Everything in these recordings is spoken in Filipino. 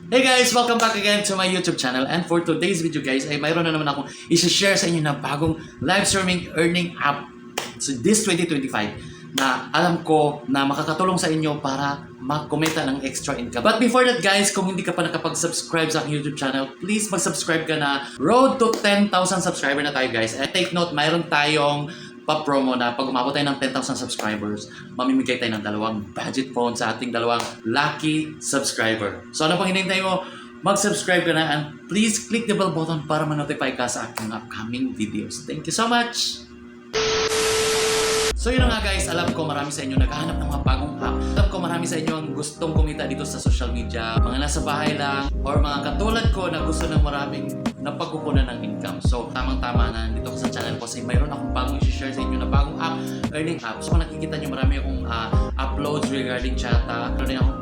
Hey guys! Welcome back again to my YouTube channel, and for today's video guys ay mayroon na naman akong i-share sa inyo na bagong live streaming earning app so this 2025 na alam ko na makakatulong sa inyo para magkomenta ng extra income. But before that guys, kung hindi ka pa nakapag-subscribe sa aking YouTube channel, please mag-subscribe ka na. Road to 10,000 subscriber na tayo guys. And take note, mayroon tayong pa-promo na pag umabot tayo ng 10,000 subscribers, mamimigay tayo ng dalawang budget phone sa ating dalawang lucky subscriber. So ano pang hinihintay mo? Mag-subscribe ka na and please click the bell button para ma-notify ka sa aking upcoming videos. Thank you so much! So yun na nga guys, alam ko marami sa inyo naghahanap ng mga bagong app. Alam ko marami sa inyo ang gustong kumita dito sa social media, mga nasa bahay lang, or mga katulad ko na gusto ng maraming napagkukunan ng income. So tamang-tama na dito sa channel ko kasi mayroon akong bagong i-share sa inyo na bagong app, earning app. So kung nakikita nyo marami akong uploads regarding Chata, mayroon na akong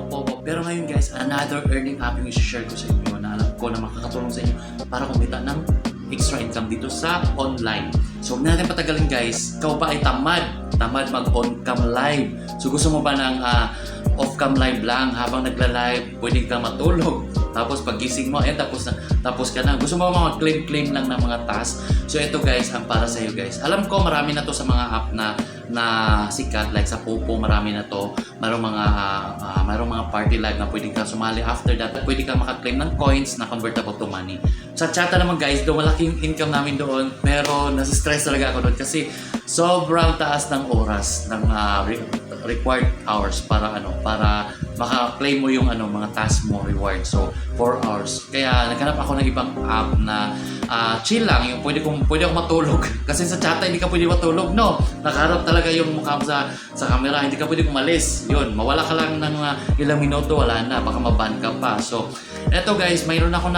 Popo. Pero ngayon guys, another earning app yung i-share ko sa inyo na alam ko na makakatulong sa inyo para kumita ng extra income dito sa online. So, huwag natin patagalin guys. Ikaw ba ay tamad mag-on-cam live? So, gusto mo ba ng off-cam live lang habang nagla-live? Pwede kang matulog. Tapos paggising mo, tapos ka na. Gusto mo ba mag-claim lang ng mga task? So, ito guys, ang para sa iyo guys. Alam ko marami na to sa mga app na sikat, like sa Popo, marami na to. Mayroong mga party live na pwede kang sumali. After that, pwede kang maka-claim ng coins na convertible to money. Sa Chata naman guys, doon malaking income namin doon. Pero nasa-stress talaga ako doon kasi sobrang taas ng oras ng required hours para maka-claim mo yung mga task mo reward. So 4 hours. Kaya naghanap ako ng ibang app na chill lang, yung pwede akong matulog. Kasi sa Chata hindi ka pwede matulog, no. Nakaharap talaga yung mukha mo sa camera, hindi ka pwede umalis. Yun, mawala ka lang ng ilang minuto, wala na, baka maban ka pa. So eto guys, mayroon ako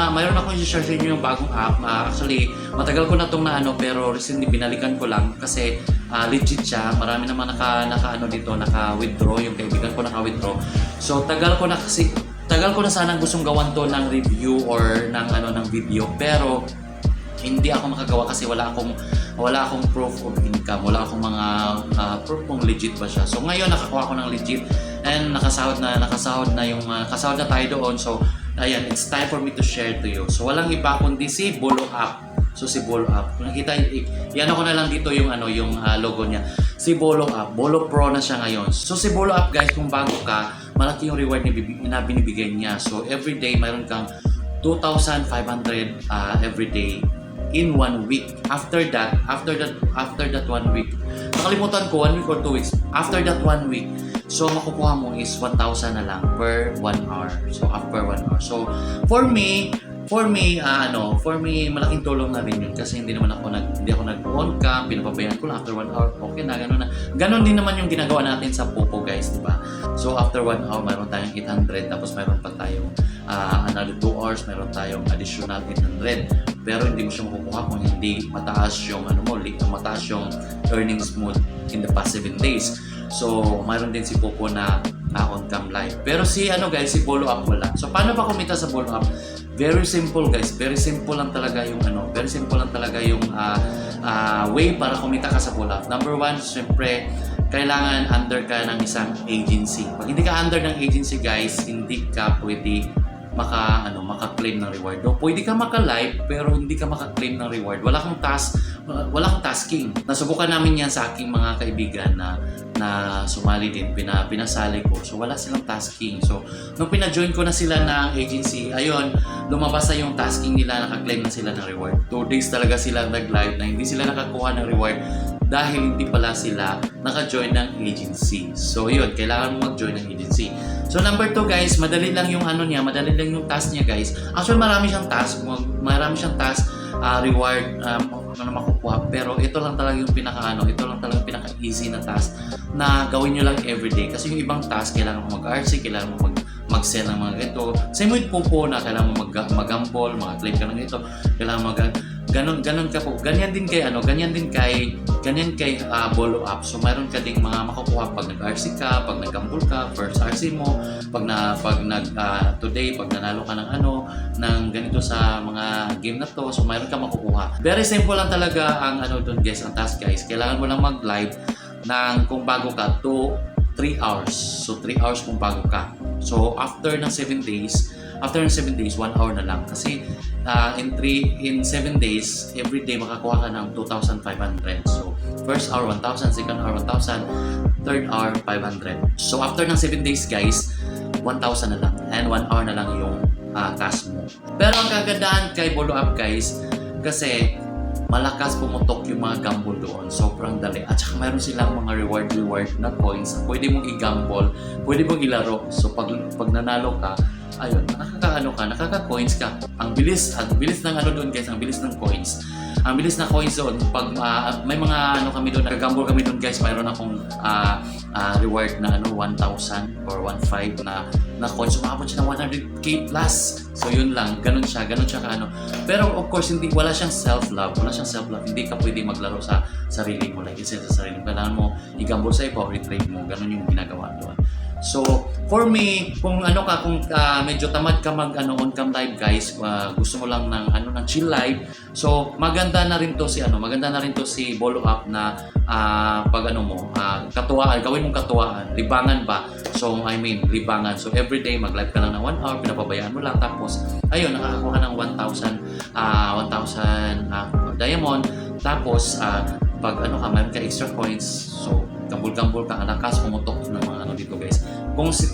i-share sa inyo yung bagong app. Actually, matagal ko na itong pero recently binalikan ko lang kasi legit siya. Marami naman naka-withdraw, yung kaibigan ko naka-withdraw. So tagal ko na sanang gustong gawan to ng review or ng video, pero hindi ako makagawa kasi wala akong proof of income, wala akong mga proof kung legit ba siya. So ngayon nakakuha ko ng legit and nakasahod na tayo doon. So ayan, it's time for me to share to you. So walang iba kundi si Bolo App. So si Bolo App, kung nakita yan ako na lang dito yung logo niya. Si Bolo App, Bolo Pro na siya ngayon. So si Bolo App guys, kung bago ka, malaki yung reward na binibigay niya. So every day mayroon kang 2,500 every day in 1 week. After that 1 week. Nakalimutan ko 1 week or 2 weeks. After that 1 week, so makukuha mo is 1,000 na lang per 1 hour. So after 1 hour. So for me malaking tulong na rin yun kasi hindi ako nag-on cam, pinapabayaan ko lang after 1 hour. Okay na, gano'n na. Ganon din naman yung ginagawa natin sa Popo guys, di ba? So after 1 hour, mayroon tayong 800, tapos mayroon pa tayong another 2 hours, mayroon tayong additional 800. Pero hindi mo siya makukuha kung hindi mataas yung mataas yung earnings mo in the past 7 days. So mayroon din si Popo na on-cam live. Pero si si Bolo App wala. So paano ba kumita sa Bolo App? Very simple guys. Very simple lang talaga yung way para kumita ka sa Bolo App. Number 1, syempre kailangan under ka ng isang agency. Pag hindi ka under ng agency guys, hindi ka pwede maka-claim ng reward. O pwede ka maka-live pero hindi ka maka-claim ng reward. Wala kang tasking. Nasubukan namin yan sa aking mga kaibigan na sumali din, pinasali ko. So wala silang tasking. So nung pina-join ko na sila ng agency, ayun, lumabas na yung tasking nila, naka-claim na sila ng reward. 2 days talaga sila nag-live na hindi sila nakakuha ng reward dahil hindi pala sila naka-join ng agency. So yun, kailangan mo mag-join ng agency. So number 2 guys, madali lang yung madali lang yung task niya guys. Actually marami siyang task, reward na makukuha, pero ito lang talaga yung pinaka-easy na task na gawin nyo lang everyday. Kasi yung ibang task, kailangan mo mag-RC, kailangan mo mag-sell ng mga ganito. Same with Popo na kailangan mo mag-gamble, mag-claim ka ng ito, kailangan ganon ka po. Ganyan din kay Bolo App. So mayroon ka ding mga makukuha pag nag-RC ka, pag nag-gamble ka, first RC mo, today pag nanalo ka ng ganito sa mga game na to, so mayroon ka makukuha. Very simple lang talaga ang doon guys, ang task guys. Kailangan mo lang mag-live kung bago ka 3 hours. So 3 hours kung bago ka. So after ng 7 days, 1 hour na lang. Kasi in 7 days, every day makakuha ka ng 2,500. So first hour 1,000, second hour 1,000, third hour 500. So after ng 7 days guys, 1,000 na lang and 1 hour na lang yung cash mo. Pero ang kagandahan kay Bolo Up guys, kasi malakas pumutok yung mga gamble doon. Sobrang dali. At saka mayroon silang mga reward na coins. Pwede mong i-gamble, pwede mong ilaro. So pag nanalo ka, ayun, nakaka-coins ka. Ang bilis ng ano doon guys, ang bilis ng coins. Ang bilis na coins doon. Pag may mga ano kami doon, nag-gamble kami doon guys, mayroon akong reward na 1,000 or 1,500 na coins. Umabot siya ng 100k plus. So yun lang, ganun siya ka ano. Pero of course, wala siyang self-love. Hindi ka pwede maglaro sa sarili mo. Like isa sa sarili mo. Kailangan mo i-gamble sa iba o i-trade mo. Ganun yung ginagawa doon. So, for me, kung medyo tamad ka on-cam live guys, gusto mo lang ng chill live. So, maganda na rin to si Bolo Up na katuwaan, gawin mong katuwaan, libangan ba? So, libangan. So, everyday mag-live ka lang ng 1 hour, pinapabayaan mo lang. Tapos, ayun, nakakakuha ng 1,000 diamond. Tapos, pag mayroon ka extra coins, so, gambol-gambol ka, alakas, pumutok ng mga dito guys. Kung si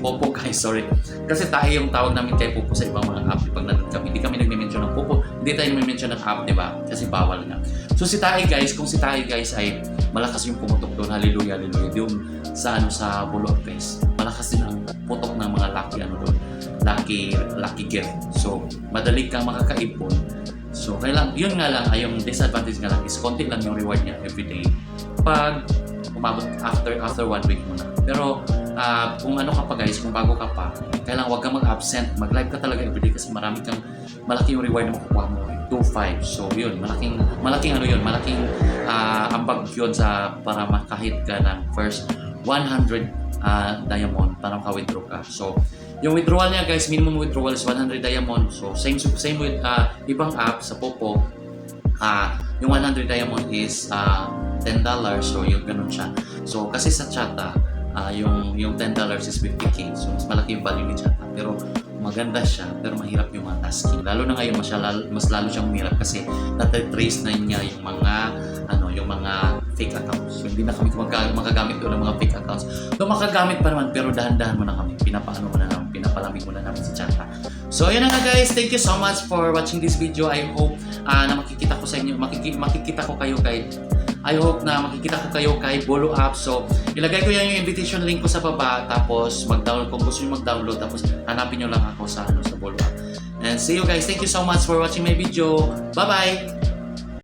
Popo guys, sorry. Kasi Tae yung tawag namin kay Popo sa ibang mga app. Pag nandun kami, hindi kami nagme-mention ng Popo. Hindi tayo nagme-mention ng app, di ba? Kasi bawal nga. So si Tae guys, kung si Tae guys ay malakas yung pumutok doon, hallelujah. Doon sa Bolo Up guys. Malakas din ang putok ng mga lucky gift. So, madali kang makakaipon. So, yun nga lang, ay yung disadvantage nga lang is konti lang yung reward niya everyday. Pag umabot after 1 week muna. Pero kung ka pa guys, kung bago ka pa, kailangan wag kang mag-absent. Mag-live ka talaga everyday kasi malaki yung reward na makukuha mo. 2,500. So yun, malaking ambag yun para makahit ka ng first 100 diamond para maka-withdraw ka. So yung withdrawal niya guys, minimum withdrawal is 100 diamond. So same with ibang app sa Popo. Yung 100 diamond is $10. So yung ganun siya. So kasi sa Chata, yung $10 is 50k. So mas malaki yung value ni Chata. Pero maganda siya, pero mahirap yung mga tasking. Lalo na ngayon, mas lalo siyang mahirap kasi natatrace na niya yung mga fake accounts. So hindi na kami makagamit doon ng mga fake accounts. Though makagamit pa naman, pero dahan-dahan mo na kami. Pinapalamig muna namin si Chata. So yun na nga guys, thank you so much for watching this video. I hope na makikita ko sa inyo, makikita ko kayo kay Bolo Up. So ilagay ko yan yung invitation link ko sa baba, tapos mag-download kung gusto niyo mag-download, tapos hanapin niyo lang ako sa Bolo Up. And see you guys. Thank you so much for watching my video. Bye-bye.